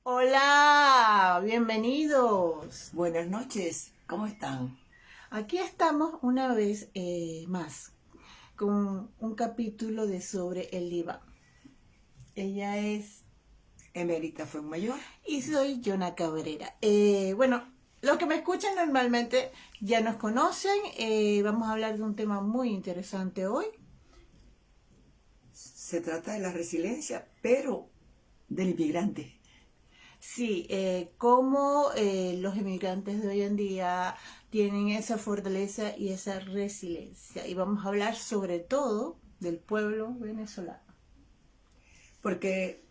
Hola, bienvenidos. Buenas noches, ¿cómo están? Aquí estamos una vez más con un capítulo de sobre el Líbano. Ella es Emérita fue mayor. y soy Yona Cabrera. Bueno, los que me escuchan normalmente ya nos conocen. Vamos a hablar de un tema muy interesante hoy. Se trata de la resiliencia, pero del inmigrante. Sí, cómo los inmigrantes de hoy en día tienen esa fortaleza y esa resiliencia. Y vamos a hablar sobre todo del pueblo venezolano. Porque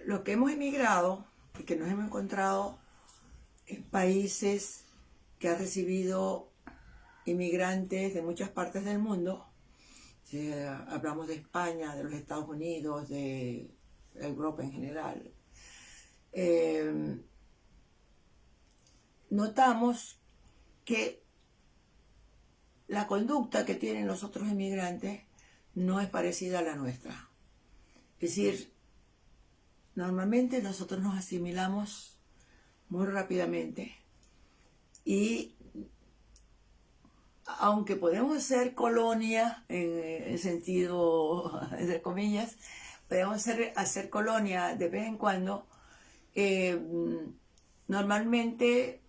lo que hemos emigrado y que nos hemos encontrado en países que han recibido inmigrantes de muchas partes del mundo, si hablamos de España, de los Estados Unidos, de Europa en general, eh, notamos que la conducta que tienen los otros inmigrantes no es parecida a la nuestra. Es decir, normalmente nosotros nos asimilamos muy rápidamente y aunque podemos ser colonia en el sentido entre comillas, podemos hacer colonia de vez en cuando, eh, normalmente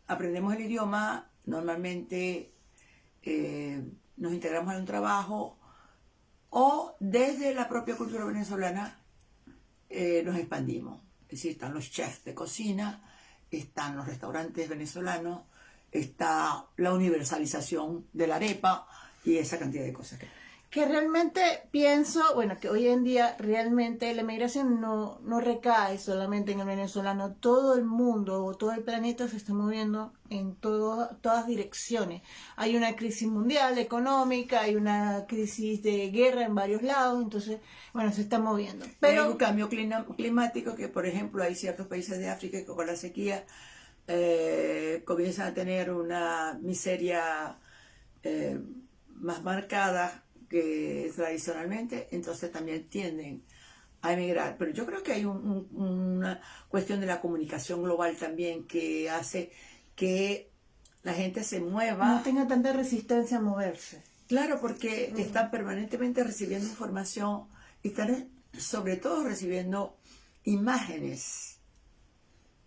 aprendemos el idioma, normalmente nos integramos en un trabajo o desde la propia cultura venezolana nos expandimos. Es decir, están los chefs de cocina, están los restaurantes venezolanos, está la universalización de la arepa y esa cantidad de cosas Que realmente pienso, bueno, que hoy en día realmente la migración no recae solamente en el venezolano, todo el mundo o todo el planeta se está moviendo en todas direcciones. Hay una crisis mundial económica, hay una crisis de guerra en varios lados, entonces, bueno, se está moviendo. Hay un Pero cambio climático que, por ejemplo, hay ciertos países de África que con la sequía comienzan a tener una miseria eh, más marcada que tradicionalmente, entonces también tienden a emigrar. Pero yo creo que hay una cuestión de la comunicación global también que hace que la gente se no mueva. tenga tanta resistencia a moverse. Claro, porque están permanentemente recibiendo información y están sobre todo recibiendo imágenes.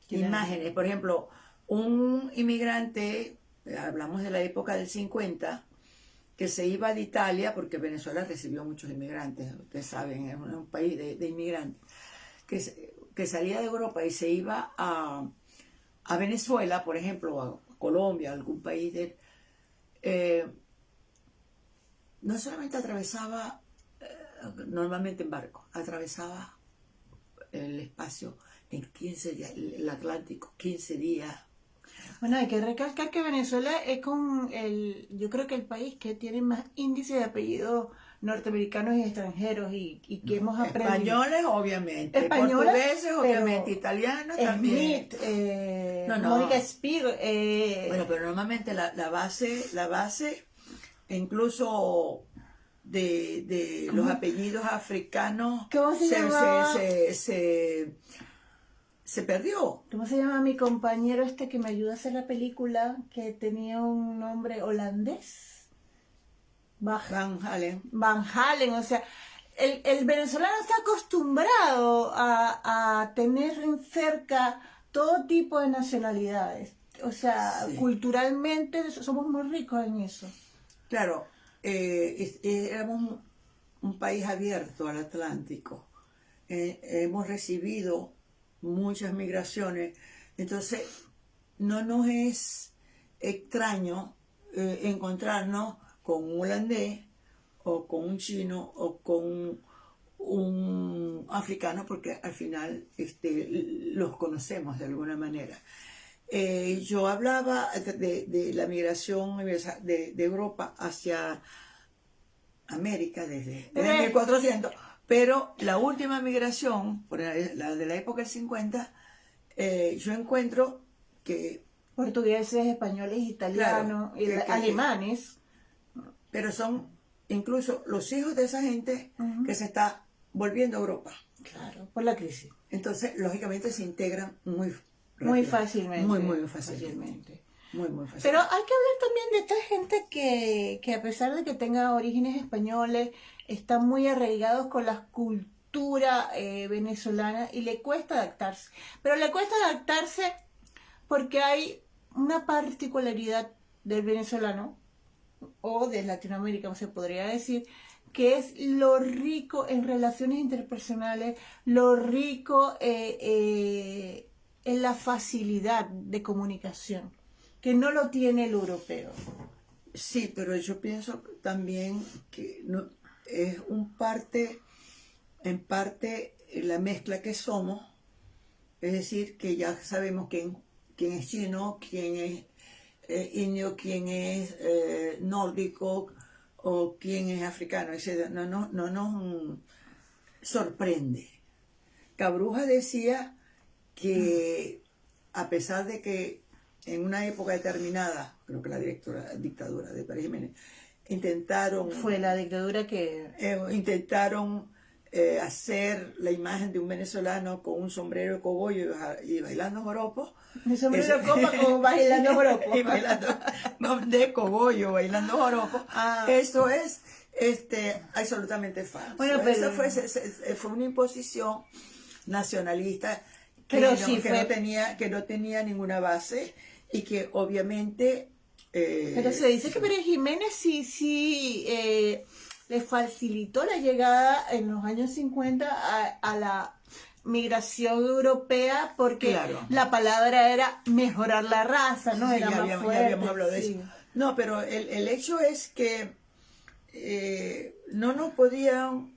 Imágenes, por ejemplo, un inmigrante, hablamos de la época del 50, que se iba de Italia, porque Venezuela recibió muchos inmigrantes, ustedes saben, es un país de inmigrantes, que salía de Europa y se iba a Venezuela, por ejemplo, a Colombia, a algún país eh, no solamente atravesaba normalmente en barco, atravesaba el espacio en 15 días, el Atlántico, 15 días. Bueno, hay que recalcar que Venezuela es yo creo que el país que tiene más índice de apellidos norteamericanos y extranjeros y que hemos aprendido. Españoles, obviamente, Española, portugueses, obviamente, pero italianos también. Smith, No, Mónica no. Spear, Bueno, pero normalmente la base, incluso de los ¿cómo, apellidos africanos, cómo se se, se, llamaba? se, se, se perdió. ¿Cómo se llama mi compañero este que me ayuda a hacer la película que tenía un nombre holandés? Van Halen. Van Halen, o sea, el venezolano está acostumbrado a tener cerca todo tipo de nacionalidades. O sea, Sí. culturalmente somos muy ricos en eso. Claro, éramos un país abierto al Atlántico. Hemos recibido muchas migraciones, entonces no nos es extraño encontrarnos con un holandés o con un chino o con un africano porque al final los conocemos de alguna manera. Yo hablaba de la migración de Europa hacia América desde Pero 1400, pero la última migración, por la de la época del 50, yo encuentro que, portugueses, españoles, claro, italianos, alemanes. pero son incluso los hijos de esa gente Uh -huh. que se está volviendo a Europa. Claro, por la crisis. Entonces, lógicamente se integran muy Muy rápido. fácilmente. Muy fácilmente. Muy fácilmente. Pero hay que hablar también de esta gente que a pesar de que tenga orígenes españoles, están muy arraigados con la cultura venezolana y le cuesta adaptarse. Pero le cuesta adaptarse porque hay una particularidad del venezolano, o de Latinoamérica, se podría decir, que es lo rico en relaciones interpersonales, lo rico en la facilidad de comunicación, que no lo tiene el europeo. Sí, pero yo pienso también que no, es en parte la mezcla que somos, es decir, que ya sabemos quién es chino, quién es indio, quién es nórdico o quién es africano. No nos sorprende. Cabruja decía que a pesar de que en una época determinada, creo que la dictadura de Pérez Jiménez, Fue la dictadura que... intentaron hacer la imagen de un venezolano con un sombrero de cogollo y bailando joropo. Mi sombrero copa como bailando joropo. Y bailando de cogollo, bailando joropo. Eso es absolutamente falso. Bueno, pero... Eso fue una imposición nacionalista que no tenía ninguna base y que obviamente... pero se dice que Pérez Jiménez sí le facilitó la llegada en los años 50 a la migración europea porque la palabra era mejorar la raza, ¿no? Sí, era más ya fuerte. habíamos hablado de eso. No, pero el hecho es que no nos podían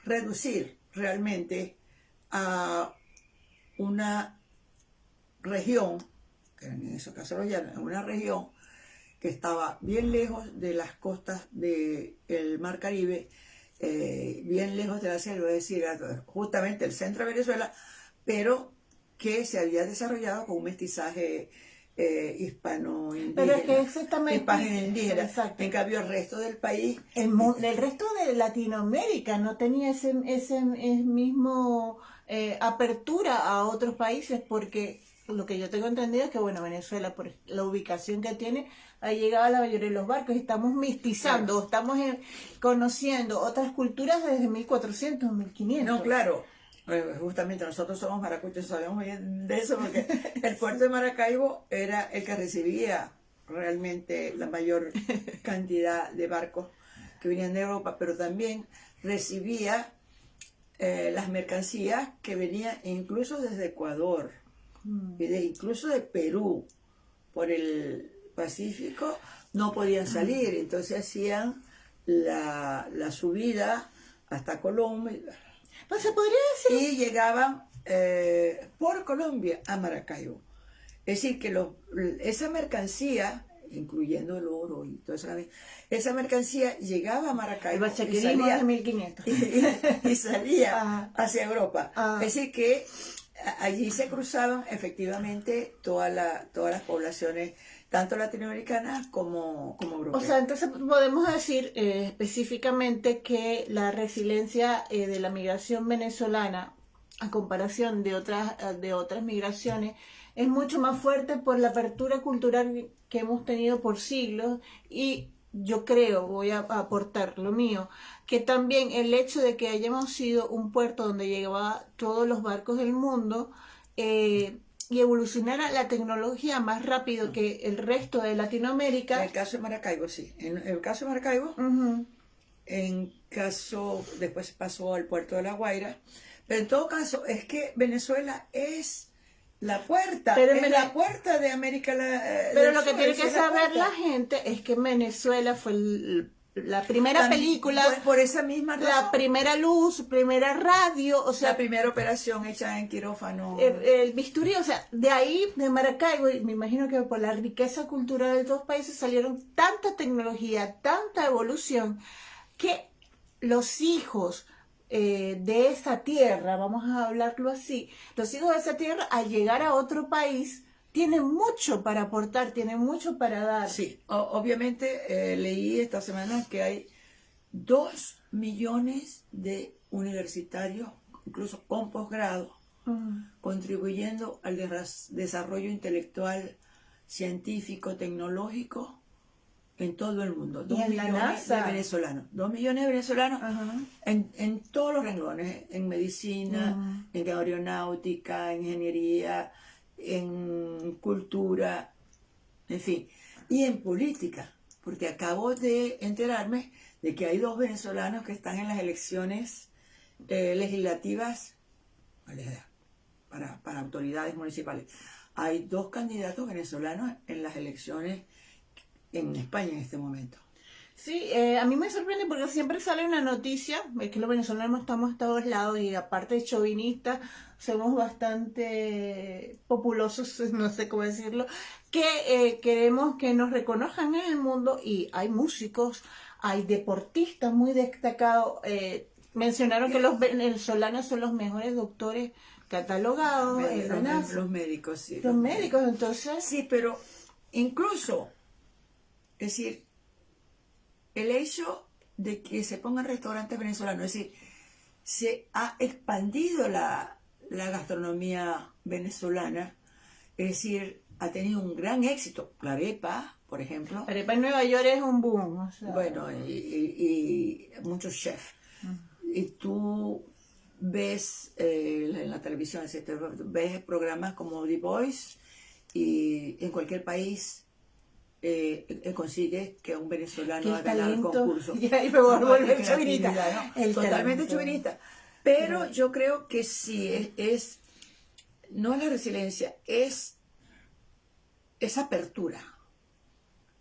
reducir realmente a una región, que en esos casos los llanos, una región que estaba bien lejos de las costas del Mar Caribe, bien lejos de la selva, es decir, justamente el centro de Venezuela, pero que se había desarrollado con un mestizaje hispano-indígena. Pero es que exactamente indígena. En cambio, el resto del país... El resto de Latinoamérica no tenía ese mismo apertura a otros países porque... Lo que yo tengo entendido es que, bueno, Venezuela, por la ubicación que tiene, ha llegado a la mayoría de los barcos. Estamos mestizando, estamos conociendo otras culturas desde 1400, 1500. No, claro. Justamente nosotros somos maracuchos, sabemos bien de eso, porque el puerto de Maracaibo era el que recibía realmente la mayor cantidad de barcos que venían de Europa, pero también recibía las mercancías que venían incluso desde Ecuador. Incluso de Perú, por el Pacífico, no podían salir, entonces hacían la subida hasta Colombia. Pues se podría decir... Y llegaban por Colombia a Maracaibo. Es decir, que esa mercancía, incluyendo el oro y toda esa mercancía llegaba a Maracaibo y salía, de 1500. y salía hacia Europa. Es decir, que allí se cruzaban efectivamente todas las poblaciones, tanto latinoamericanas como europeas. O sea, entonces podemos decir específicamente que la resiliencia de la migración venezolana, a comparación de otras migraciones, es mucho más fuerte por la apertura cultural que hemos tenido por siglos y yo creo, voy a aportar lo mío, que también el hecho de que hayamos sido un puerto donde llegaban todos los barcos del mundo y evolucionara la tecnología más rápido que el resto de Latinoamérica. En el caso de Maracaibo, sí. En el caso de Maracaibo, después pasó al puerto de La Guaira, pero en todo caso es que Venezuela es la puerta, la puerta de América pero lo que tiene que saber la gente es que Venezuela fue la primera película, por esa misma razón, la primera luz, primera radio, o sea, la primera operación hecha en quirófano, el bisturí, o sea, de ahí, de Maracaibo, y me imagino que por la riqueza cultural de dos países salieron tanta tecnología, tanta evolución, que los hijos de esa tierra, vamos a hablarlo así, los hijos de esa tierra al llegar a otro país tienen mucho para aportar, tienen mucho para dar. Sí, obviamente leí esta semana que hay 2 millones de universitarios, incluso con posgrado, contribuyendo al desarrollo intelectual, científico, tecnológico en todo el mundo. ¿Y 2 en la millones de NASA? venezolanos. 2 millones de venezolanos Ajá. en todos los renglones, en medicina, en aeronáutica, en ingeniería, en cultura, en fin, y en política, porque acabo de enterarme de que hay 2 venezolanos que están en las elecciones legislativas para autoridades municipales. Hay 2 candidatos venezolanos en las elecciones en España en este momento. Sí, a mí me sorprende porque siempre sale una noticia, es que los venezolanos estamos a todos lados y aparte de chauvinistas, somos bastante populosos, no sé cómo decirlo, que queremos que nos reconozcan en el mundo y hay músicos, hay deportistas muy destacados, mencionaron que los venezolanos son los mejores doctores catalogados en la NASA. Los médicos, sí. Los médicos, entonces... Sí, pero incluso, es decir, el hecho de que se pongan restaurantes venezolanos, es decir, se ha expandido la gastronomía venezolana, es decir, ha tenido un gran éxito. La arepa, por ejemplo. La arepa en Nueva York es un boom. O sea, Bueno, y muchos chefs. Y tú ves en la televisión, etcétera, ves programas como The Voice y en cualquier país consigues que un venezolano haga el concurso. Y ahí me voy a volver chauvinista. ¿No? Totalmente chauvinista. Pero yo creo que sí, no es la resiliencia, es apertura.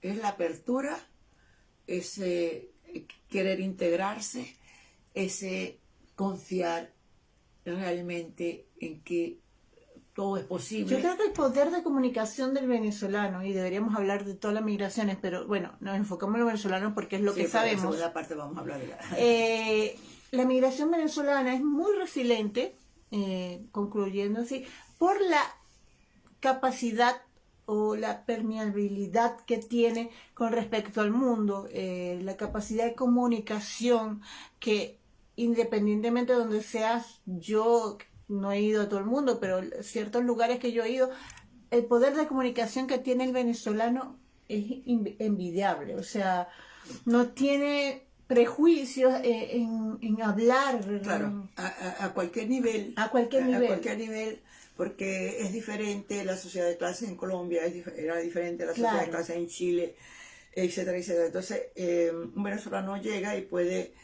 Es la apertura, ese querer integrarse, ese confiar realmente en que todo es posible. Yo creo que el poder de comunicación del venezolano, y deberíamos hablar de todas las migraciones, pero bueno, nos enfocamos en los venezolanos porque es lo que sabemos. En la segunda parte vamos a hablar de la migración venezolana es muy resiliente, concluyendo así, por la capacidad o la permeabilidad que tiene con respecto al mundo, la capacidad de comunicación que independientemente de donde seas, yo no he ido a todo el mundo, pero ciertos lugares que yo he ido, el poder de comunicación que tiene el venezolano es envidiable, o sea, no tiene prejuicios en hablar. Claro, a cualquier nivel. A cualquier nivel. A cualquier nivel, porque es diferente la sociedad de clases en Colombia, era diferente la sociedad de clases en Chile, etcétera, etcétera. Entonces, un venezolano llega y puede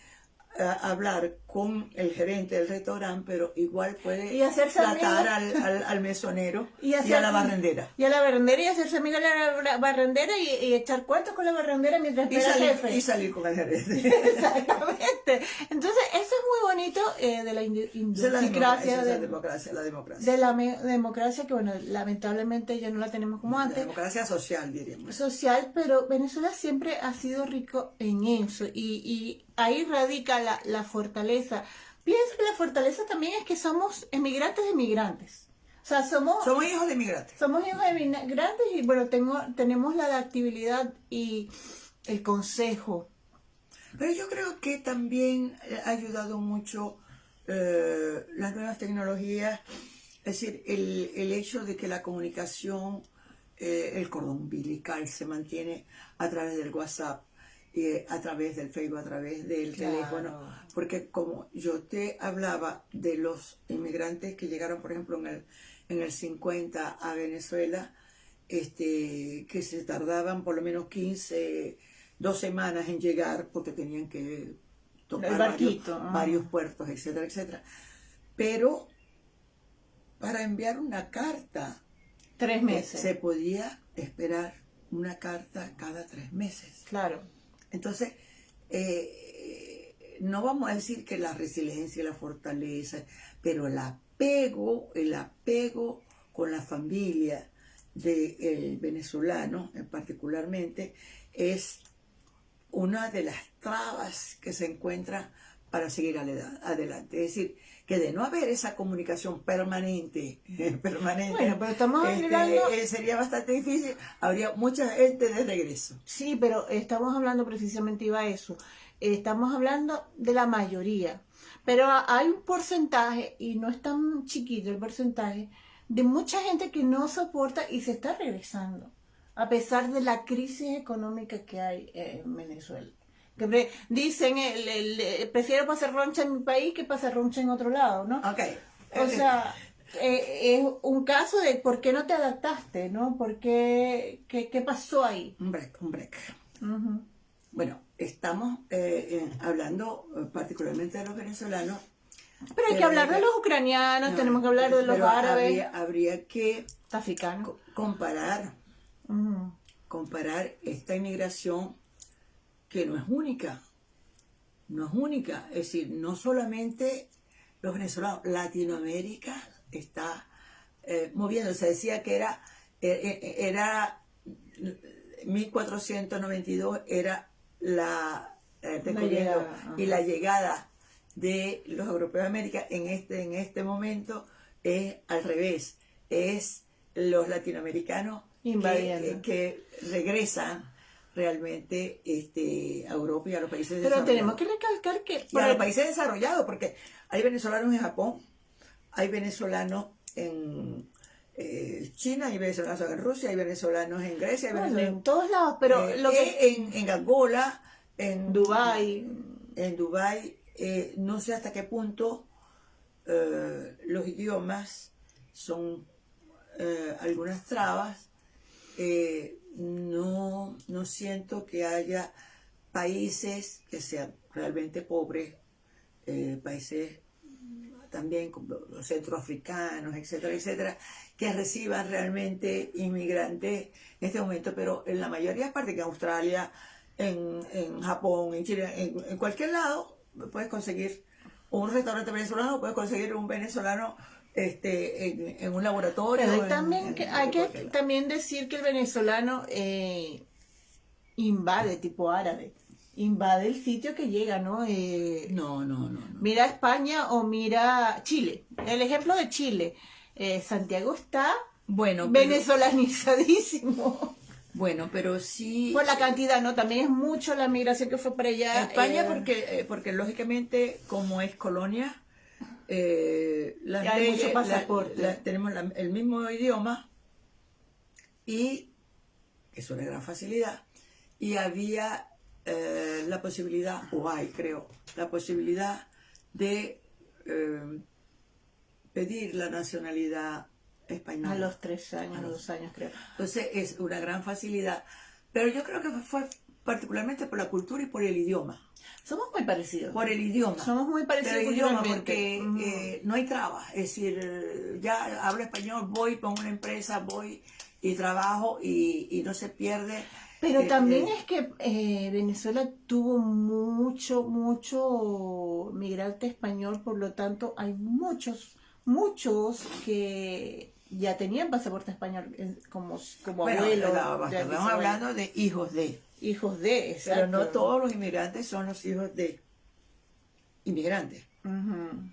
hablar con el gerente del restaurante, pero igual puede tratar al mesonero y a la barrendera. Y a la barrendera y hacerse amigo de la barrendera y echar cuentos con la barrendera mientras espera al jefe. Y salir con el gerente. Exactamente. Entonces, eso es muy bonito de la idiosincrasia. La democracia. De la democracia que, bueno, lamentablemente ya no la tenemos como antes. La democracia social, diríamos. Social, pero Venezuela siempre ha sido rico en eso y ahí radica la fortaleza. Pienso que la fortaleza también es que somos emigrantes de migrantes. O sea, somos hijos de migrantes. Somos hijos de migrantes y bueno, tenemos la adaptabilidad y el consejo. Pero yo creo que también ha ayudado mucho las nuevas tecnologías, es decir, el hecho de que la comunicación, el cordón umbilical se mantiene a través del WhatsApp, a través del Facebook, a través del teléfono, porque como yo te hablaba de los inmigrantes que llegaron, por ejemplo, en el 50 a Venezuela, que se tardaban por lo menos 2 semanas en llegar porque tenían que tocar varios puertos, etcétera, etcétera. Pero para enviar una carta 3 meses. Se podía esperar una carta cada 3 meses. Claro. Entonces, no vamos a decir que la resiliencia y la fortaleza, pero el apego con la familia del venezolano, particularmente, es una de las trabas que se encuentra para seguir adelante. Es decir, que de no haber esa comunicación permanente, bueno, pero estamos hablando... sería bastante difícil, habría mucha gente de regreso. Sí, pero estamos hablando precisamente, iba a eso, estamos hablando de la mayoría, Pero hay un porcentaje, y no es tan chiquito el porcentaje, de mucha gente que no soporta y se está regresando, a pesar de la crisis económica que hay en Venezuela. Dicen, prefiero pasar roncha en mi país que pasar roncha en otro lado, ¿no? Ok. O sea, es un caso de por qué no te adaptaste, ¿no? ¿Qué pasó ahí? Un break, un break. Ujú. Bueno, estamos hablando particularmente de los venezolanos. Pero hay que hablar de los ucranianos, No, tenemos que hablar de los pero árabes, habría que africanos. comparar Ujú. esta inmigración que no es única. No es única. Es decir, no solamente los venezolanos, Latinoamérica está moviendo. Se decía que era 1492 era la llegada, y la llegada de los europeos a América en este momento es al revés, es los latinoamericanos Invadiendo. que regresan realmente a Europa y a los países Pero desarrollados. tenemos que recalcar que Y a los países desarrollados, porque hay venezolanos en Japón, hay venezolanos en China, hay venezolanos en Rusia, hay venezolanos en Grecia, hay venezolanos en todos lados, pero en Angola, en Dubái, en Dubái, no sé hasta qué punto los idiomas son algunas trabas. No siento que haya países que sean realmente pobres, países también como los centroafricanos, etcétera, etcétera, que reciban realmente inmigrantes en este momento, pero en la mayoría de partes, que en Australia, en Japón, en Chile, en cualquier lado, puedes conseguir un restaurante venezolano, puedes conseguir un venezolano en un laboratorio. pero también hay que cualquier lado. también decir que el venezolano invade, tipo árabe, invade el sitio que llega, ¿no? No. Mira España o mira Chile. El ejemplo de Chile. Santiago está Bueno, pero, venezolanizadísimo. bueno, pero sí. Por la cantidad, ¿no? También es mucho la migración que fue para allá. España porque lógicamente como es colonia, las hay leyes, mucho pasaporte. tenemos el mismo idioma y es una gran facilidad. Y había la posibilidad, o hay creo, la posibilidad de pedir la nacionalidad española. A los 3 años, 2 años creo. Entonces es una gran facilidad. Pero yo creo que fue particularmente por la cultura y por el idioma. Somos muy parecidos. Por el idioma. Somos muy parecidos Por el idioma, culturalmente. porque no hay trabas. Es decir, ya hablo español, voy, pongo una empresa, voy y trabajo y no se pierde. Pero también es que Venezuela tuvo mucho migrante español, por lo tanto hay muchos que ya tenían pasaporte español como bueno, abuelos. estamos hablando de hijos de. Hijos de, exacto. Pero no todos los inmigrantes son los hijos de inmigrantes. Uh-huh.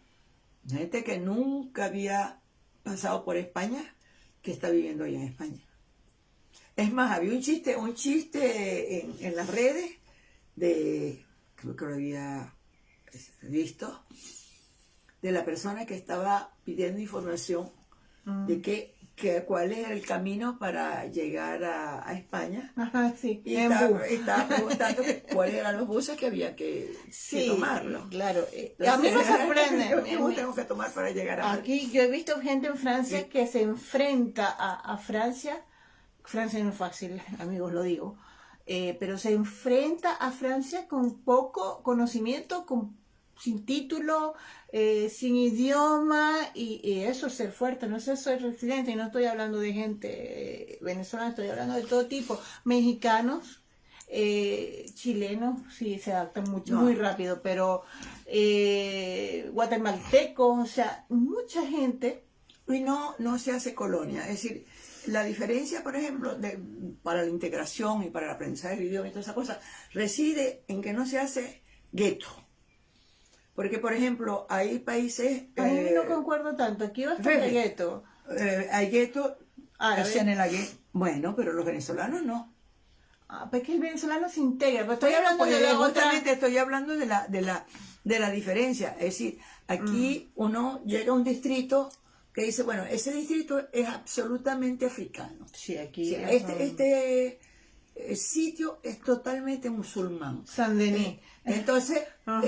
Gente que nunca había pasado por España, que está viviendo allá en España. Es más, había un chiste en las redes creo que lo había visto, de la persona que estaba pidiendo información de cuál era el camino para llegar a España. Ajá, sí. Y estaba preguntando cuáles eran los buses que había que tomarlo. Claro. Entonces, a mí me sorprende. ¿Qué bus tengo que tomar para llegar a Aquí yo he visto gente en Francia que se enfrenta a Francia. Francia no es fácil, amigos, lo digo. Pero se enfrenta a Francia con poco conocimiento, sin título, sin idioma, y eso es ser fuerte, no es eso, ser resiliente. Y no estoy hablando de gente venezolana, estoy hablando de todo tipo, mexicanos, chilenos, sí, se adaptan muy rápido, pero guatemaltecos, o sea, mucha gente. Y no se hace colonia, es decir, la diferencia, por ejemplo, para la integración y para el aprendizaje del idioma y todas esas cosas, reside en que no se hace gueto. Porque, por ejemplo, hay países... A mí no concuerdo tanto, aquí va a estar de gueto. Hay gueto, árabe. Bueno, pero los venezolanos no. Porque el venezolano se integra, pero estoy hablando de la otra... Justamente estoy hablando de de la diferencia. Es decir, aquí uno llega a un distrito que dice, bueno, ese distrito es absolutamente africano. Sí, aquí. Sí, este sitio es totalmente musulmán. San Denis. Entonces, Ajá.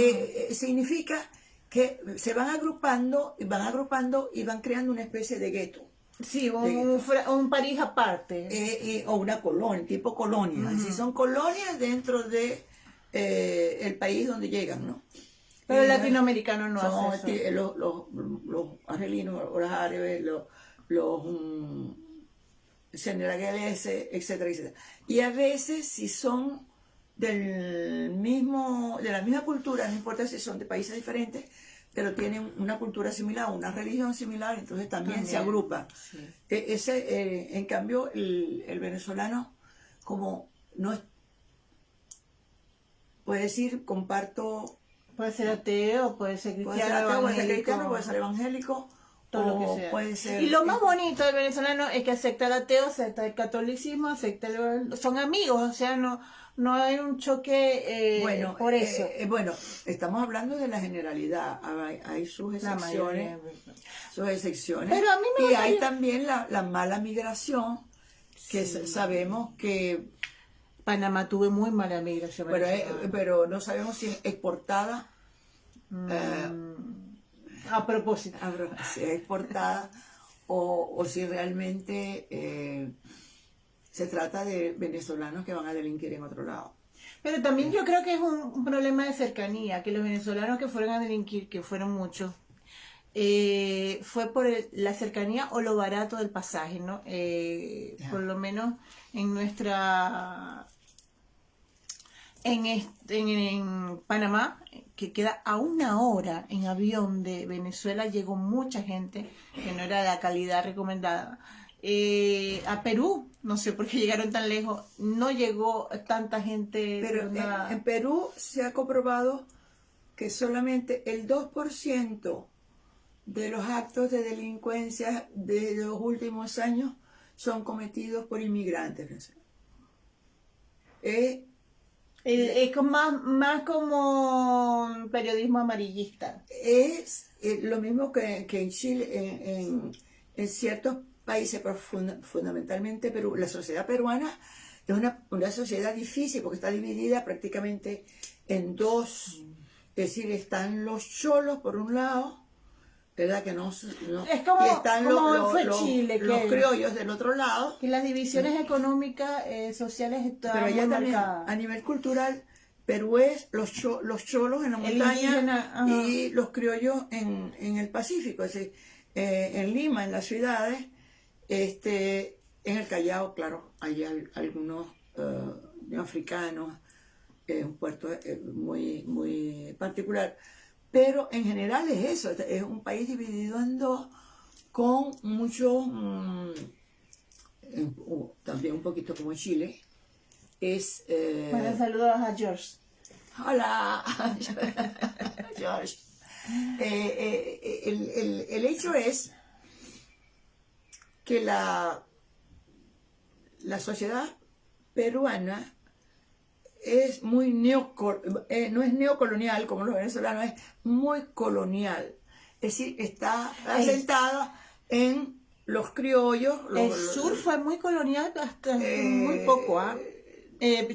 significa que se van agrupando y van creando una especie de gueto. Sí, un París aparte. O una colonia, tipo colonia. Así son colonias dentro de el país donde llegan, ¿no? Pero el latinoamericano no son hace eso. los argelinos, los árabes, los senegaleses, etcétera, etcétera. Y a veces, si son de la misma cultura, no importa si son de países diferentes, pero tienen una cultura similar, una religión similar, entonces también se agrupa. Sí. En cambio, el venezolano, como no es, puede decir, comparto. Puede ser ateo, puede ser cristiano, Puede ser evangélico, todo lo que sea. Puede ser, y lo más bonito del venezolano es que acepta el ateo, acepta el catolicismo, son amigos, o sea, no hay un choque por eso. Bueno, estamos hablando de la generalidad, hay sus excepciones, Pero a mí me y hay también la mala migración, que sabemos que Panamá tuvo muy mala migración. Pero no sabemos si es exportada. A propósito. Si es exportada o si realmente se trata de venezolanos que van a delinquir en otro lado. Pero también yo creo que es un problema de cercanía, que los venezolanos que fueron a delinquir, que fueron muchos, fue por la cercanía o lo barato del pasaje, ¿no? Por lo menos en nuestra... En Panamá, que queda a 1 hora en avión de Venezuela, llegó mucha gente que no era de la calidad recomendada. A Perú, no sé por qué llegaron tan lejos, no llegó tanta gente. Pero en Perú se ha comprobado que solamente el 2% de los actos de delincuencia de los últimos años son cometidos por inmigrantes. Es más como periodismo amarillista. Es lo mismo que en Chile, en ciertos países, pero fundamentalmente Perú. La sociedad peruana es una sociedad difícil porque está dividida prácticamente en dos. Es decir, están los cholos por un lado, ¿verdad? Que no, es como, y están Chile, los criollos del otro lado. Que las divisiones económicas, sociales están pero allá también, marcadas. a nivel cultural, Perú es los cholos en la montaña y los criollos en el Pacífico, es decir, en Lima, en las ciudades, en el Callao, claro, hay algunos africanos, un puerto muy, muy particular, pero en general es eso, es un país dividido en dos, con mucho, también un poquito como Chile. Bueno, saludos a George. Hola, George. El hecho es que la sociedad peruana es muy no es neocolonial como los venezolanos, es muy colonial. Es decir, está asentada en los criollos. El sur fue muy colonial hasta muy poco,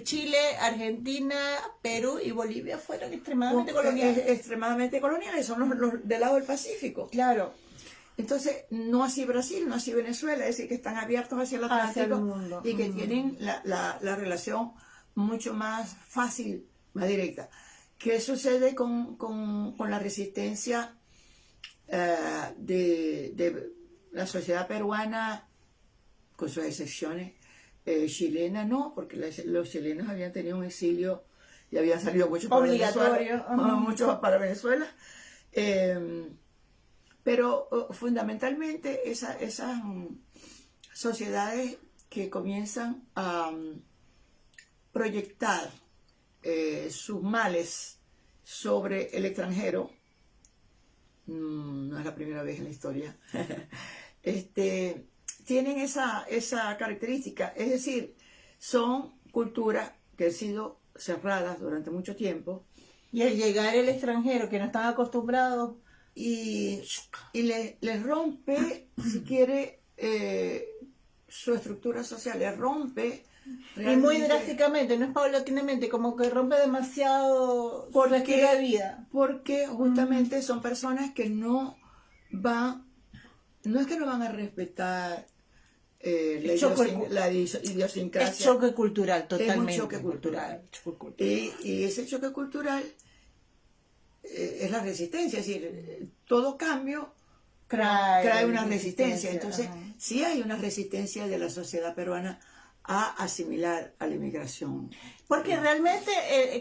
Chile, Argentina, Perú y Bolivia fueron extremadamente coloniales. Extremadamente coloniales, son los del lado del Pacífico. Claro. Entonces, no así Brasil, no así Venezuela, es decir, que están abiertos hacia el Atlántico mundo. Y que tienen la relación mucho más fácil, más directa. ¿Qué sucede con la resistencia de la sociedad peruana, con sus excepciones? Chilena no, porque los chilenos habían tenido un exilio y habían salido mucho para obligatorio, Venezuela, mucho para Venezuela, pero fundamentalmente esas sociedades que comienzan a proyectar sus males sobre el extranjero, no es la primera vez en la historia, tienen esa característica, es decir, son culturas que han sido cerradas durante mucho tiempo, Y al llegar el extranjero, que no están acostumbrados, y le rompe, si quiere, su estructura social, le rompe y muy realmente, drásticamente, no es paulatinamente, como que rompe demasiado su porque, estilo de vida. porque justamente son personas que no es que no van a respetar El choque- la Es idiosincrasia. choque cultural, totalmente. Es un choque cultural. Choque cultural. Y ese choque cultural es la resistencia, es decir, todo cambio trae una resistencia. Entonces, ajá. sí hay una resistencia de la sociedad peruana a asimilar a la inmigración. Porque realmente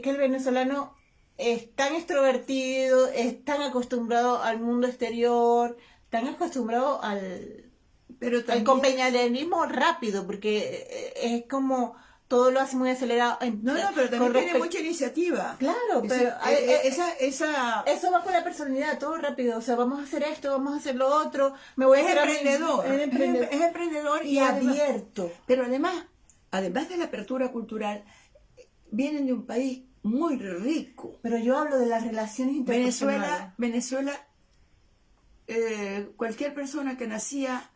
que el venezolano es tan extrovertido, es tan acostumbrado al mundo exterior, tan acostumbrado Pero al también, compañerismo rápido, porque es como todo lo hace muy acelerado. no, pero también tiene mucha iniciativa. Claro, Es pero decir, esa eso va con la personalidad, todo rápido. O sea, vamos a hacer esto, vamos a hacer lo otro. Me voy a es hacer a mí- emprendedor, es emprendedor. es emprendedor Y además, abierto. pero además de la apertura cultural, vienen de un país muy rico. Pero yo hablo de las relaciones interpersonales. Venezuela, cualquier persona que nacía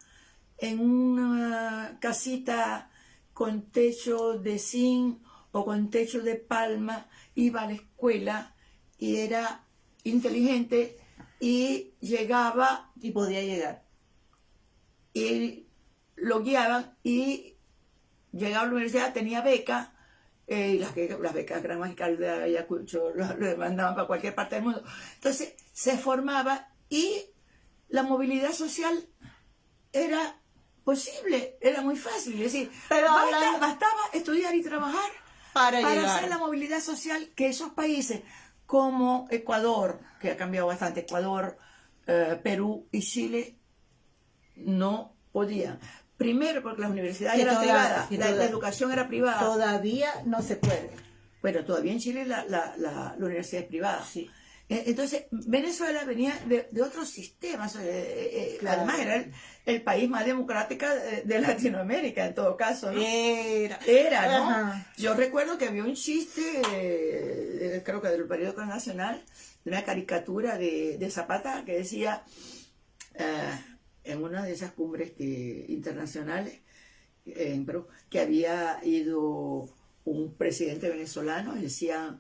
en una casita con techo de zinc o con techo de palma iba a la escuela y era inteligente y llegaba Y podía llegar. y lo guiaban y llegaba a la universidad, tenía beca, y las becas Gran Mariscal de Ayacucho lo demandaban para cualquier parte del mundo. Entonces se formaba y la movilidad social era posible, era muy fácil. Es decir, Pero bastaba estudiar y trabajar para para llegar. hacer la movilidad social que esos países como Ecuador, que ha cambiado bastante, Ecuador, Perú y Chile, no podían. Primero porque las universidades eran privadas, la educación era privada. Todavía no se puede. Bueno, todavía en Chile la universidad es privada. Sí. Entonces, Venezuela venía de otros sistemas. Claro. Además, era el país más democrático de Latinoamérica, en todo caso, ¿no? Era, ¿no? ajá. Yo recuerdo que había un chiste, creo que del periódico Nacional, de una caricatura de Zapata que decía, en una de esas cumbres internacionales en Perú, que había ido un presidente venezolano y decía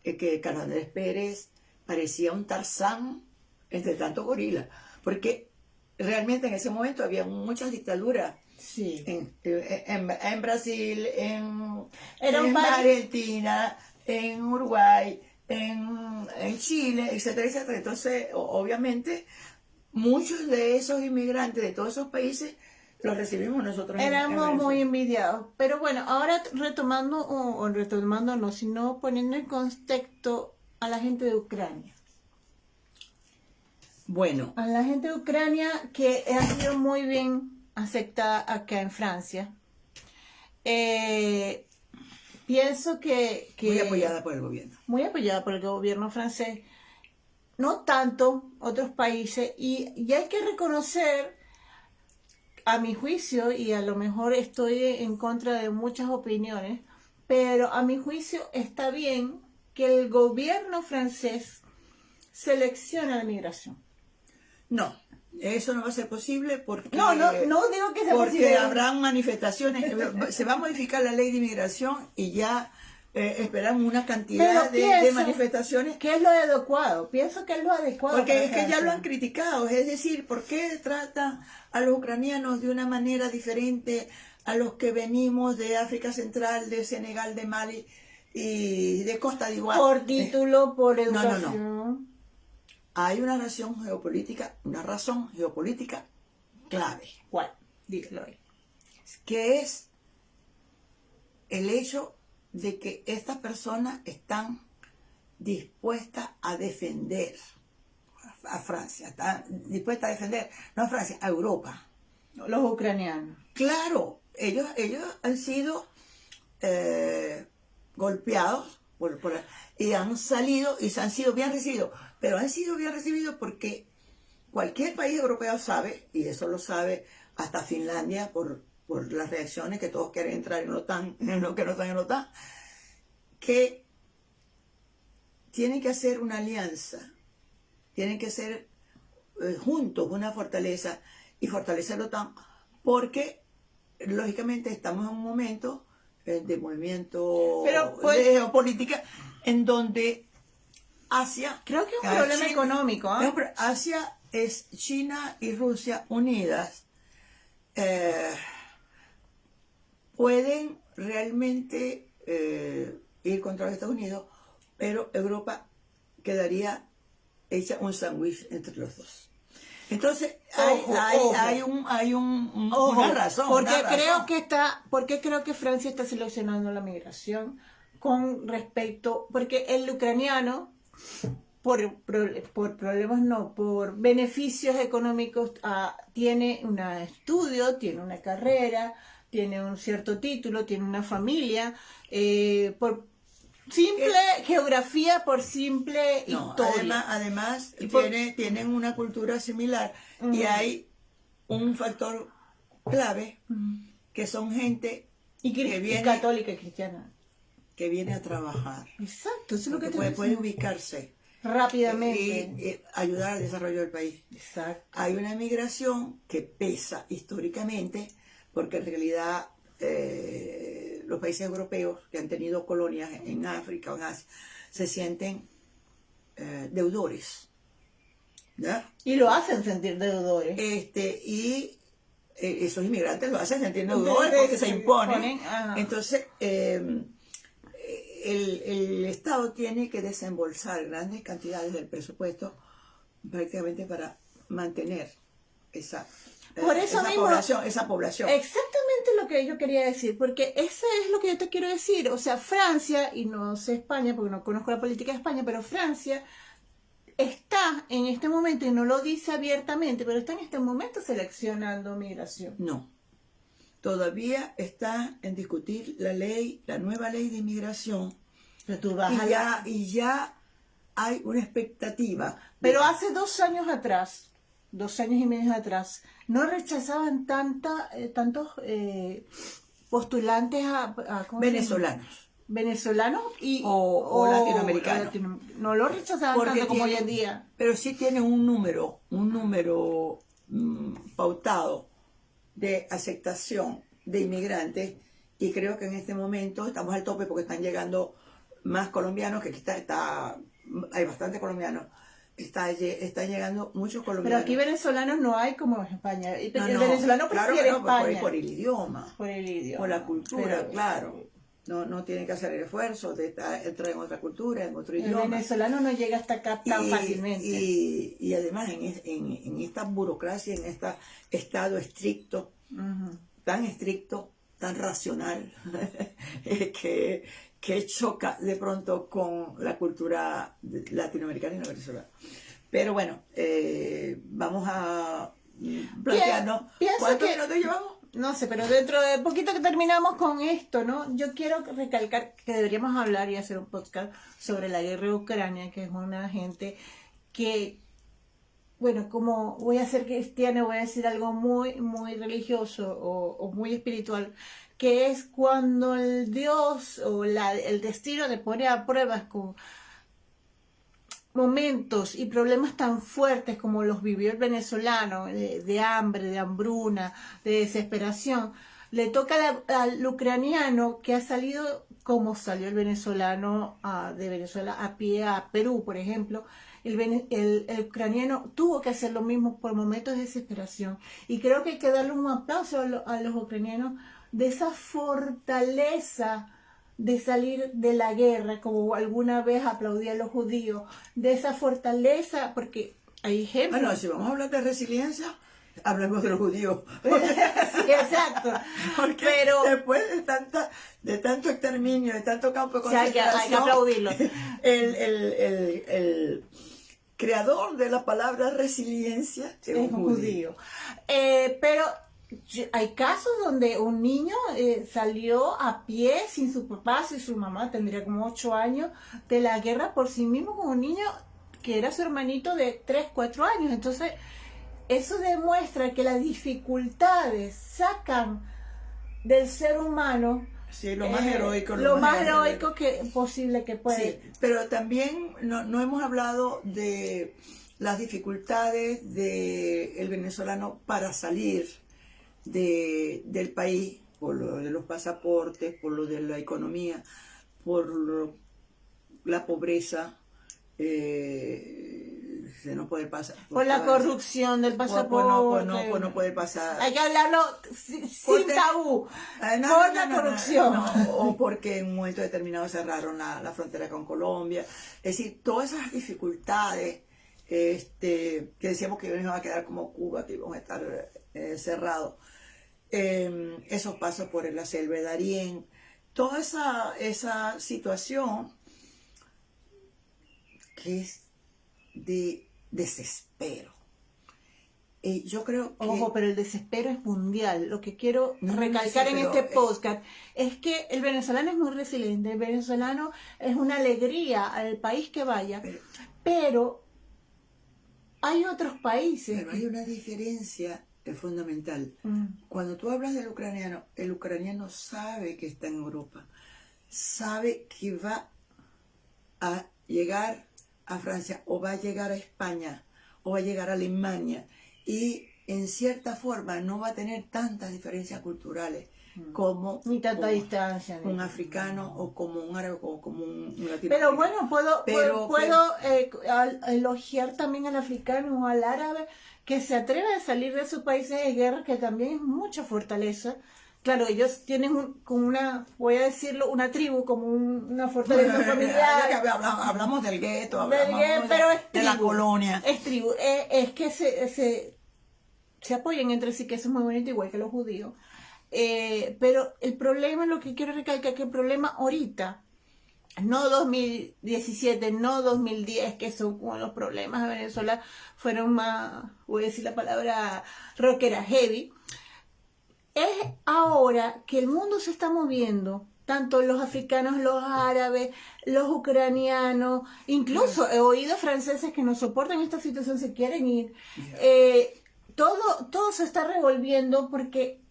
que Carlos Andrés Pérez parecía un Tarzán entre tanto gorila, porque realmente en ese momento había muchas dictaduras. Sí. En Brasil, en país... Argentina, en Uruguay, en Chile, etcétera, etcétera. Entonces, obviamente, muchos de esos inmigrantes de todos esos países los recibimos nosotros. Éramos muy envidiados. Pero bueno, ahora retomando, o retomando no, sino poniendo en contexto a la gente de Ucrania. Bueno. A la gente de Ucrania que ha sido muy bien aceptada acá en Francia. Pienso que... Muy apoyada por el gobierno. Muy apoyada por el gobierno francés. No tanto otros países. Y hay que reconocer, a mi juicio, y a lo mejor estoy en contra de muchas opiniones, pero a mi juicio está bien que el gobierno francés seleccione la migración. No, eso no va a ser posible porque... No digo que sea porque posible. Habrán manifestaciones, se va a modificar la ley de inmigración y ya esperamos una cantidad de manifestaciones. ¿Qué es lo adecuado? Pienso que es lo adecuado. Porque es que ya lo han criticado, es decir, ¿por qué tratan a los ucranianos de una manera diferente a los que venimos de África Central, de Senegal, de Mali y de Costa d'Ivoire? Por título, por educación. No. Hay una razón geopolítica clave. ¿Cuál? Dígalo ahí. Que es el hecho de que estas personas están dispuestas a defender a Francia, están dispuestas a defender, no a Francia, a Europa. Los ucranianos. Claro, ellos han sido golpeados y han salido y han sido bien recibidos, pero han sido bien recibidos porque cualquier país europeo sabe, y eso lo sabe hasta Finlandia por las reacciones que todos quieren entrar en la OTAN, en lo que no están en la OTAN, que tienen que hacer una alianza, tienen que ser juntos una fortaleza y fortalecer la OTAN, porque lógicamente estamos en un momento de movimiento Pero, pues, de geopolítica en donde Asia, creo que es un problema económico, ¿ah? Asia es China y Rusia unidas, pueden realmente ir contra los Estados Unidos, pero Europa quedaría hecha un sándwich entre los dos. Entonces hay una razón. Porque creo que Francia está seleccionando la migración con respecto, porque el ucraniano, por problemas no, por beneficios económicos, tiene un estudio, tiene una carrera, tiene un cierto título, tiene una familia, por simple geografía, por simple historia. Además tienen una cultura similar y hay un factor clave que son gente que viene, católica y cristiana, que viene a trabajar. Exacto, eso es lo que puede ubicarse rápidamente y ayudar al desarrollo del país. Exacto. Hay una migración que pesa históricamente, porque en realidad los países europeos que han tenido colonias en África o en Asia se sienten deudores, ¿ya? Y lo hacen sentir deudores. Y esos inmigrantes lo hacen sentir deudores porque se imponen. Entonces, el Estado tiene que desembolsar grandes cantidades del presupuesto prácticamente para mantener esa población. Exactamente lo que yo quería decir, porque eso es lo que yo te quiero decir. O sea, Francia, y no sé España, porque no conozco la política de España, pero Francia está en este momento, y no lo dice abiertamente, pero está en este momento seleccionando migración. No. Todavía está en discutir la nueva ley de inmigración. Pero tú vas y ya hay una expectativa. Pero hace 2 años atrás, 2 años y medio atrás, no rechazaban tantos postulantes a venezolanos. Venezolanos o latinoamericanos. No lo rechazaban tanto como hoy en día. Pero sí tienen un número pautado de aceptación de inmigrantes, y creo que en este momento estamos al tope porque están llegando más colombianos, que aquí hay bastantes colombianos, están llegando muchos colombianos. Pero aquí venezolanos no hay como en España. El venezolano prefiere España. Por el idioma. Por la cultura, pero, claro. No tienen que hacer el esfuerzo de entrar en otra cultura, en otro idioma. El venezolano no llega hasta acá tan fácilmente. Y además en esta burocracia, en este estado estricto, tan estricto, tan racional, que choca de pronto con la cultura latinoamericana y la venezolana. Pero bueno, vamos a plantearnos. ¿Cuántos minutos llevamos? No sé, pero dentro de poquito que terminamos con esto, ¿no? Yo quiero recalcar que deberíamos hablar y hacer un podcast sobre la guerra de Ucrania, que es una gente que, bueno, como voy a ser cristiana, voy a decir algo muy, muy religioso o muy espiritual, que es cuando el Dios o el destino te pone a pruebas con momentos y problemas tan fuertes como los vivió el venezolano, de hambre, de hambruna, de desesperación. Le toca al ucraniano, que ha salido como salió el venezolano de Venezuela a pie a Perú, por ejemplo. El ucraniano tuvo que hacer lo mismo por momentos de desesperación. Y creo que hay que darle un aplauso a los ucranianos de esa fortaleza de salir de la guerra, como alguna vez aplaudían los judíos, de esa fortaleza, porque hay ejemplos. Bueno, si vamos a hablar de resiliencia, hablemos de los judíos. Sí, exacto. Porque después de tanto exterminio, de tanto campo de concentración, hay que aplaudirlo. El creador de la palabra resiliencia es un judío. Pero hay casos donde un niño salió a pie sin su papá, sin su mamá, tendría como 8 años, de la guerra por sí mismo, con un niño que era su hermanito de 3, 4 años. Entonces, eso demuestra que las dificultades sacan del ser humano Sí, lo más heroico. Lo más heroico que posible que puede. Sí, pero también no hemos hablado de las dificultades del venezolano para salir del país, por lo de los pasaportes, por lo de la economía, la pobreza, de no poder pasar. Por la corrupción del pasaporte. Por no poder pasar. Hay que hablarlo sin tabú. Por la corrupción. O porque en un momento determinado cerraron la frontera con Colombia. Es decir, todas esas dificultades que decíamos que íbamos a quedar como Cuba, que íbamos a estar cerrados. Esos pasos por la selva de Darién. Toda esa situación que es de desespero. Yo creo que... Ojo, pero el desespero es mundial. Lo que quiero No, recalcar sí, en pero, este podcast es que el venezolano es muy resiliente. El venezolano es una alegría al país que vaya. Pero hay otros países. Pero hay una diferencia fundamental. Cuando tú hablas del ucraniano, el ucraniano sabe que está en Europa. Sabe que va a llegar a Francia, o va a llegar a España, o va a llegar a Alemania, y en cierta forma no va a tener tantas diferencias culturales como Ni tanta distancia. un africano, o como un árabe, o como un latinoamericano. Pero bueno, puedo elogiar también al africano o al árabe que se atreve a salir de sus países de guerra, que también es mucha fortaleza. Claro, ellos tienen como una, voy a decirlo, una tribu, como una fortaleza familiar. Hablamos del gueto, Pero es de la tribu, colonia. Es tribu, es que se apoyan entre sí, que eso es muy bonito, igual que los judíos. Pero el problema, lo que quiero recalcar, que el problema ahorita, no 2017, no 2010, que son como los problemas de Venezuela, fueron más, voy a decir la palabra rockera, heavy. Es ahora que el mundo se está moviendo, tanto los africanos, los árabes, los ucranianos, incluso he oído franceses que no soportan esta situación, se quieren ir. Todo se está revolviendo porque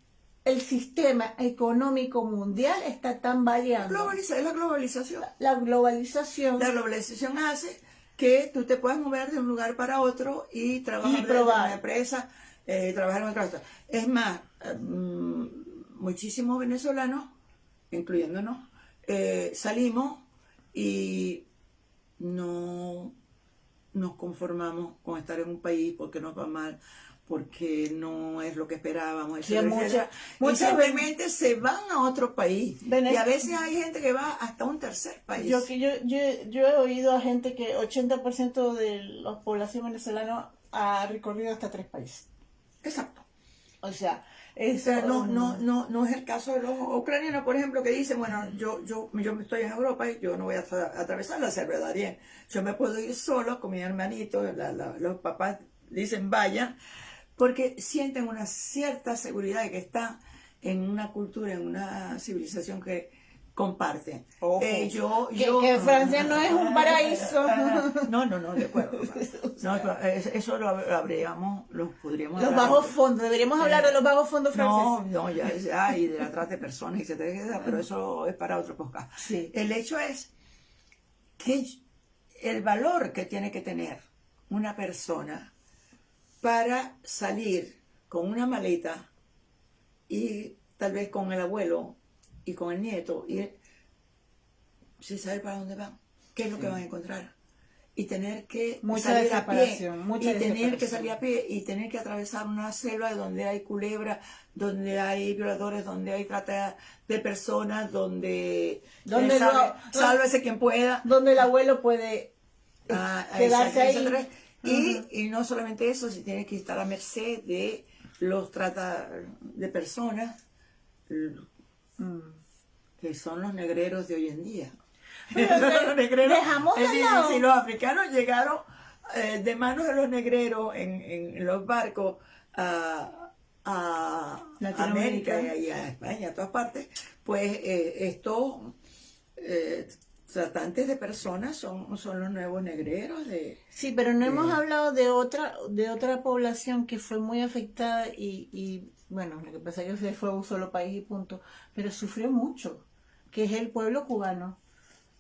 el sistema económico mundial está tambaleando. Es la globalización. La globalización. La globalización hace que tú te puedas mover de un lugar para otro y trabajar en una empresa, trabajar en otra cosa. Es más, muchísimos venezolanos, incluyéndonos, salimos y no nos conformamos con estar en un país porque nos va mal, porque no es lo que esperábamos, sí, y simplemente se van a otro país. Y a veces hay gente que va hasta un tercer país. Yo he oído a gente que 80% de la población venezolana ha recorrido hasta 3 países. Exacto. O sea, no es el caso de los ucranianos, por ejemplo, que dicen, bueno, yo estoy en Europa y yo no voy a atravesar la selva de Darién. Yo me puedo ir solo con mi hermanito, los papás dicen vayan, porque sienten una cierta seguridad de que están en una cultura, en una civilización que comparten. Que Francia no es un paraíso. No, de acuerdo. Eso lo habríamos, podríamos los bajos fondos, deberíamos hablar de los bajos fondos franceses. Y de la trata de personas, etcétera, pero eso es para otro podcast. Sí. El hecho es que el valor que tiene que tener una persona para salir con una maleta y tal vez con el abuelo y con el nieto, y sin saber para dónde van, qué es lo que van a encontrar, y tener que salir a pie, y tener que atravesar una selva donde hay culebras, donde hay violadores, donde hay trata de personas, donde sálvese quien pueda, donde el abuelo puede quedarse ahí. Y no solamente eso, si tiene que estar a merced de los trata de personas, que son los negreros de hoy en día. Los negreros, si los africanos llegaron de manos de los negreros en los barcos a América y a España, a todas partes, pues estos tratantes de personas son los nuevos negreros de... Sí, pero no hemos hablado de otra población que fue muy afectada y bueno, lo que pasa es que se fue a un solo país y punto, pero sufrió mucho. que es el pueblo cubano.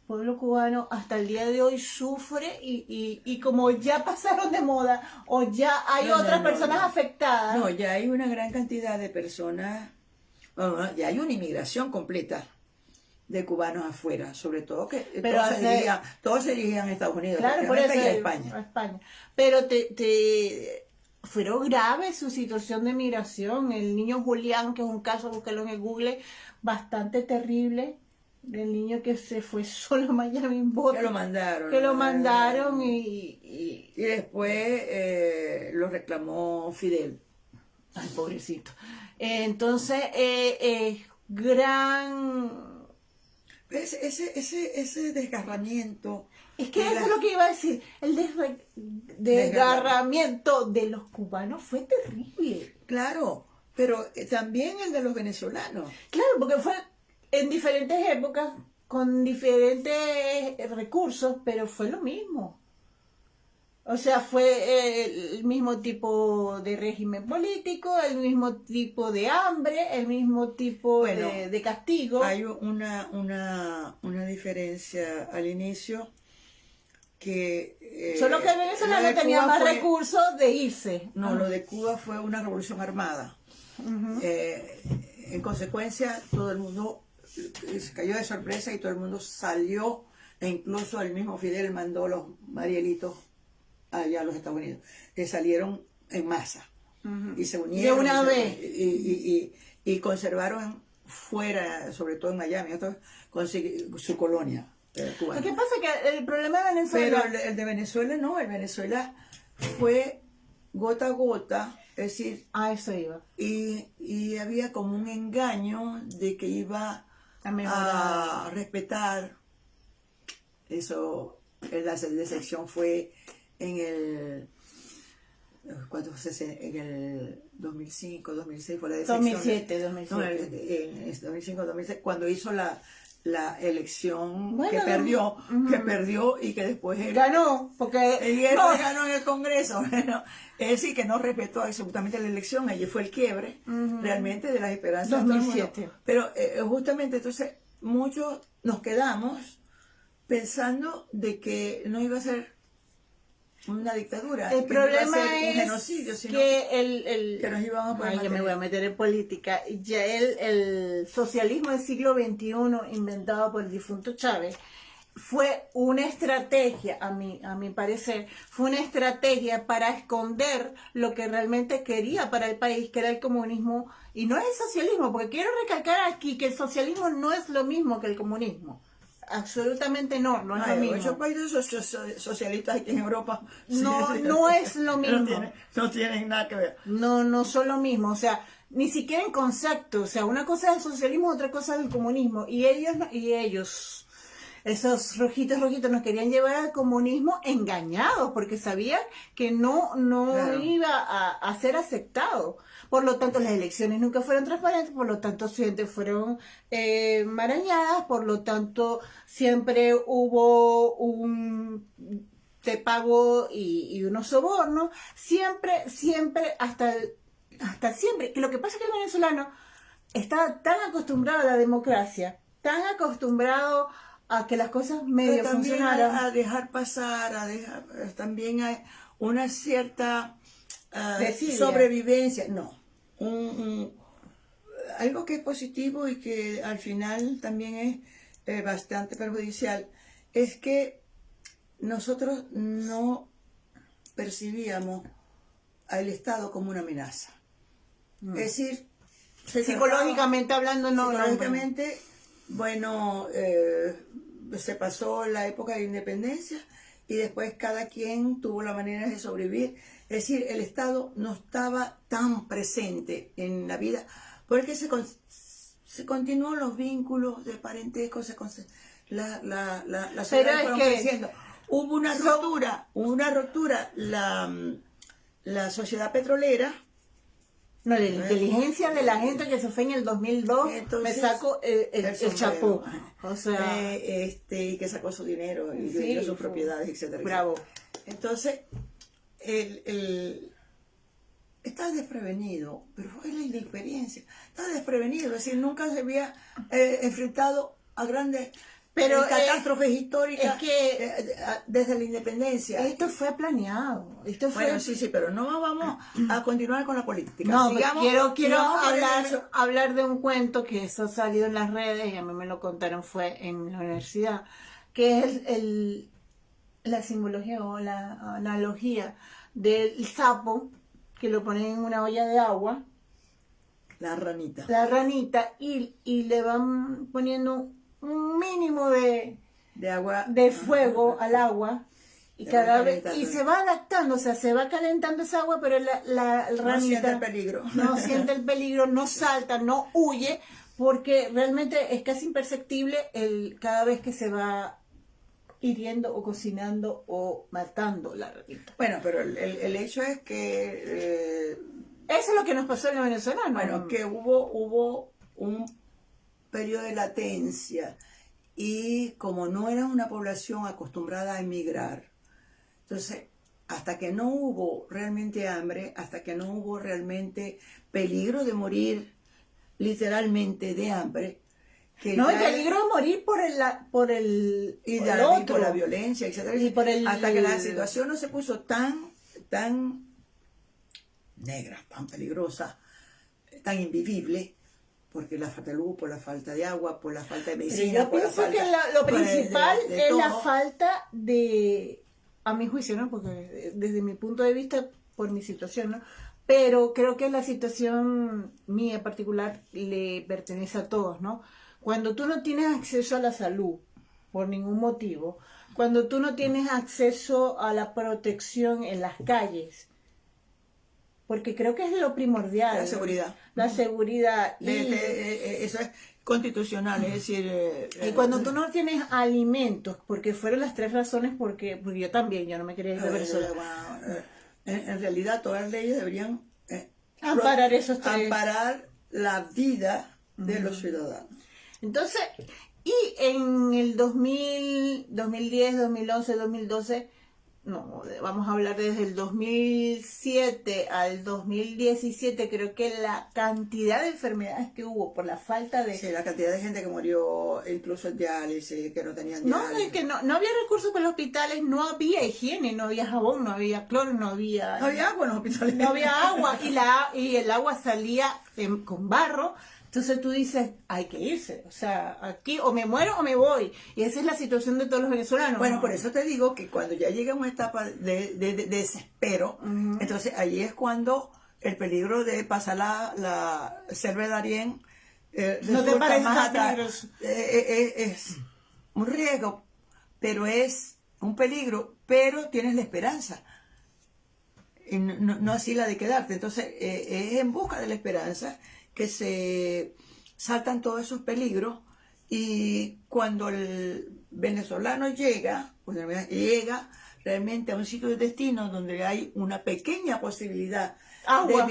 El pueblo cubano hasta el día de hoy sufre y como ya pasaron de moda o ya hay otras personas afectadas. No, ya hay una gran cantidad de personas, bueno, ya hay una inmigración completa de cubanos afuera, sobre todo que Pero todos se dirigían a Estados Unidos, claro, por eso, y a España. a España. Pero fueron graves su situación de migración. El niño Julián, que es un caso, búscalo en el Google, bastante terrible. El niño que se fue solo a Miami en bote. Que lo mandaron. Que lo mandaron y después lo reclamó Fidel. Ay, pobrecito. Entonces, gran... Ese desgarramiento. Es que eso es lo que iba a decir. El desgarramiento de los cubanos fue terrible. Claro, pero también el de los venezolanos. Claro, porque fue en diferentes épocas, con diferentes recursos, pero fue lo mismo. O sea, fue el mismo tipo de régimen político, el mismo tipo de hambre, el mismo tipo de castigo. Hay una diferencia al inicio que... Solo que el venezolano tenía más recursos de irse. No, lo de Cuba fue una revolución armada. En consecuencia, todo el mundo se cayó de sorpresa y todo el mundo salió, e incluso el mismo Fidel mandó los Marielitos allá a los Estados Unidos, que salieron en masa y se unieron de una vez y conservaron fuera, sobre todo en Miami, su colonia cubana. Lo que pasa es que el problema de Venezuela... Pero el de Venezuela no, el Venezuela fue gota a gota, es decir... A eso iba. Y había como un engaño de que iba a respetar eso. La decepción fue en el... En el 2005, 2006 fue la decepción. 2007. No, en 2005, 2006, cuando hizo la elección bueno, que perdió y que después él ganó, porque él ganó en el Congreso. Bueno, es decir, que no respetó absolutamente la elección. Allí fue el quiebre realmente de las esperanzas 2007. Pero justamente entonces muchos nos quedamos pensando de que no iba a ser una dictadura, el que problema no iba a ser un es genocidio, sino que nos íbamos a poder yo me voy a meter en política. Ya el socialismo del siglo XXI, inventado por el difunto Chávez, fue una estrategia, a mi parecer, fue una estrategia para esconder lo que realmente quería para el país, que era el comunismo, y no es el socialismo, porque quiero recalcar aquí que el socialismo no es lo mismo que el comunismo. Absolutamente no es lo mismo. Muchos países socialistas aquí en Europa no es lo mismo. No tienen nada que ver. No son lo mismo, o sea, ni siquiera en concepto, o sea, una cosa es el socialismo, otra cosa es el comunismo, y ellos, esos rojitos nos querían llevar al comunismo engañados, porque sabían que no claro, iba a ser aceptado. Por lo tanto, las elecciones nunca fueron transparentes, por lo tanto, siempre fueron marañadas, por lo tanto, siempre hubo un te pago y unos sobornos, siempre, hasta siempre. Que lo que pasa es que el venezolano está tan acostumbrado a la democracia, tan acostumbrado a que las cosas medio funcionaran. A dejar pasar, también hay una cierta sobrevivencia, no. Algo que es positivo y que al final también es bastante perjudicial, es que nosotros no percibíamos al Estado como una amenaza. Es decir, psicológicamente hablando, psicológicamente, bueno, se pasó la época de independencia y después cada quien tuvo la manera de sobrevivir. Es decir, el Estado no estaba tan presente en la vida, porque se continuó los vínculos de parentesco, la sociedad fueron creciendo. Hubo una ruptura, la sociedad petrolera. No, la inteligencia de la gente que se fue en el 2002, entonces, me saco el chapó. O sea, y que sacó su dinero y vendió sus propiedades, etcétera. Bravo. Entonces, está desprevenido, pero fue la inexperiencia. Está desprevenido, es decir, nunca se había enfrentado a grandes Pero, catástrofes históricas es que desde la independencia. esto fue planeado. Esto fue... Bueno, sí, pero no vamos a continuar con la política. No, Sigamos, quiero sigamos con eso. hablar de un cuento que eso salió en las redes y a mí me lo contaron, fue en la universidad, que es la simbología o la analogía del sapo que lo ponen en una olla de agua, La ranita. y le van poniendo un mínimo de agua. de fuego al agua y Se va cada vez calentando. y se va adaptando, o sea, se va calentando esa agua, pero la No ranita siente el peligro. no siente el peligro, no salta, no huye, porque realmente es casi imperceptible cada vez que se va hiriendo o cocinando o matando la ranita. Bueno, pero el hecho es que Eso es lo que nos pasó en los venezolanos. bueno, que hubo un periodo de latencia y como no era una población acostumbrada a emigrar, entonces hasta que no hubo realmente hambre, hasta que no hubo realmente peligro de morir literalmente de hambre, que no, el ya- peligro de morir por el y por de el la, otro. por la violencia, etcétera, Y por hasta que la situación no se puso tan negra, tan peligrosa, tan invivible, porque la falta de luz, por la falta de agua, por la falta de Pero medicina, yo por la pienso falta que lo pues, principal de es la todo. falta de, a mi juicio, ¿no? Porque desde mi punto de vista, por mi situación, ¿no? Pero creo que la situación mía en particular le pertenece a todos, ¿no? Cuando tú no tienes acceso a la salud por ningún motivo, cuando tú no tienes acceso a la protección en las calles, porque creo que es lo primordial. La seguridad. La seguridad. Eso es constitucional, es decir... Y cuando tú no tienes alimentos, porque fueron las tres razones, porque yo también, yo no me quería ir de Venezuela. En realidad todas las leyes deberían Amparar esos tres. amparar la vida de los ciudadanos. Entonces, y en el 2010, 2011, 2012, no, vamos a hablar desde el 2007 al 2017, creo que la cantidad de enfermedades que hubo por la falta de... Sí, la cantidad de gente que murió, incluso en diálisis, que no tenían No, diálisis. es que no había recursos para los hospitales, no había higiene, no había jabón, no había cloro, no había agua en los hospitales. no había agua y el agua salía con barro. Entonces tú dices, hay que irse, o sea, aquí o me muero o me voy. Y esa es la situación de todos los venezolanos. Bueno, por eso te digo que cuando ya llega una etapa de desespero, entonces ahí es cuando el peligro de pasar la selva de Darién No te resulta parece más tan atrás. peligroso. Es un riesgo, pero es un peligro, pero tienes la esperanza. Y no así la de quedarte. Entonces es en busca de la esperanza que se saltan todos esos peligros, y cuando el venezolano llega realmente a un sitio de destino donde hay una pequeña posibilidad Agua.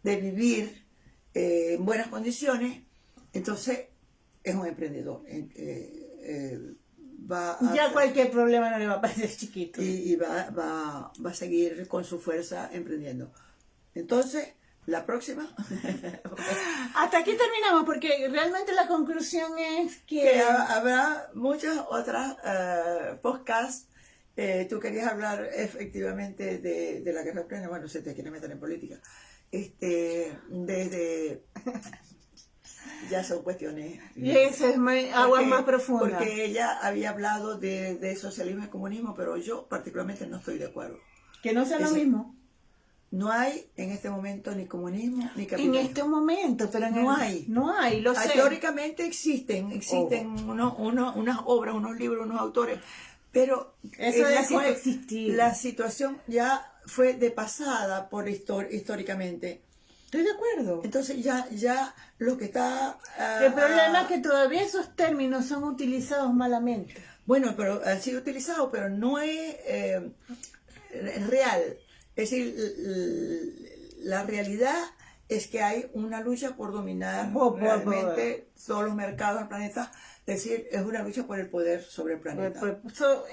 de vivir en buenas condiciones, entonces es un emprendedor. Ya cualquier problema no le va a parecer chiquito. y va a seguir con su fuerza emprendiendo. Entonces, la próxima Hasta aquí terminamos, porque realmente la conclusión es que que... habrá muchas otras podcasts. Tú querías hablar efectivamente de la guerra de Ucrania. Bueno, se te quiere meter en política. Desde ya son cuestiones. Y esa es aguas más profundas. Porque ella había hablado de socialismo y comunismo, pero yo particularmente no estoy de acuerdo. Que no sea lo mismo. No hay en este momento ni comunismo ni En capitalismo. este momento, pero No hay. No hay, lo sé. Teóricamente existen unas obras, unos libros, unos autores, pero Eso dejó de existir. La situación ya fue depasada por históricamente. Estoy de acuerdo. Entonces ya lo que está... El problema es que todavía esos términos son utilizados malamente. Bueno, pero han sido utilizados, pero no es real. Es decir, la realidad es que hay una lucha por dominar realmente todos los mercados del planeta. Es decir, es una lucha por el poder sobre el planeta.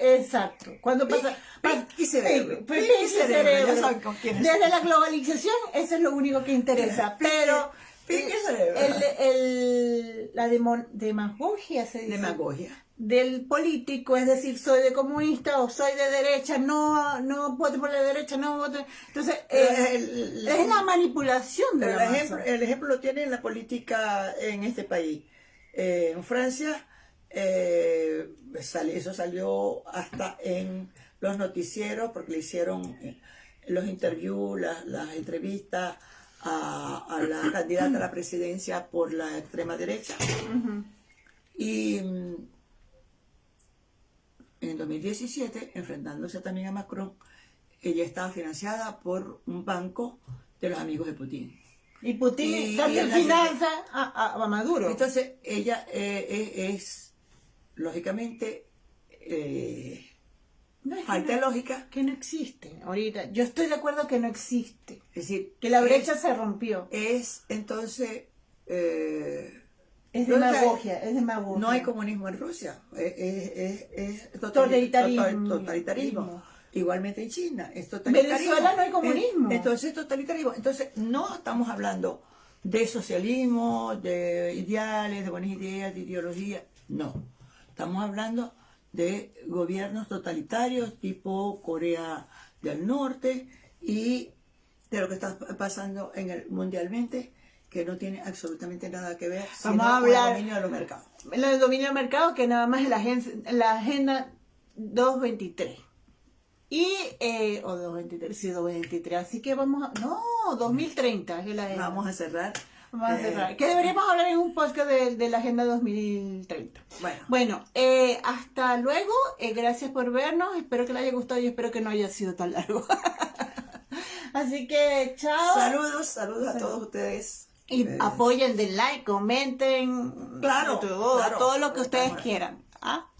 Exacto. Cuando pasa... Pinky cerebro. Pinky cerebro. Ya saben con quién es. Desde la globalización, eso es lo único que interesa. Pero pique el cerebro. La demagogia se dice. Demagogia. Del político, es decir, soy de comunista o soy de derecha, no vote por la derecha, no vote. Entonces, es la manipulación de la masa. El ejemplo lo tiene la política en este país. En Francia, eso salió hasta en los noticieros, porque le hicieron los interviews, las entrevistas a la candidata a la presidencia por la extrema derecha. Y en 2017, enfrentándose también a Macron, ella estaba financiada por un banco de los amigos de Putin. Y Putin también financia a Maduro. Entonces, ella es lógicamente, falta de lógica. Que no existe ahorita. Yo estoy de acuerdo que no existe. Es decir, que la brecha se rompió. Es entonces... es demagogia, es demagogia. No hay comunismo en Rusia, es totalitarismo. Igualmente en China, es totalitarismo. Venezuela no hay comunismo. Entonces, totalitarismo. Entonces, no estamos hablando de socialismo, de ideales, de buenas ideas, de ideología. No. Estamos hablando de gobiernos totalitarios tipo Corea del Norte y de lo que está pasando mundialmente, que no tiene absolutamente nada que ver Vamos a hablar con el dominio de los mercados. El dominio del mercado, que nada más es la agenda 223. O 223, sí, 223. Así que vamos a... No, 2030 es la agenda. Vamos a cerrar. Vamos a cerrar. Que deberíamos hablar en un podcast de la agenda 2030. Bueno, hasta luego. Gracias por vernos. Espero que les haya gustado y espero que no haya sido tan largo. Así que, chao. Saludos a todos ustedes. Y apoyen, den like, comenten. Claro, todo lo que ustedes quieran. ¿Ah?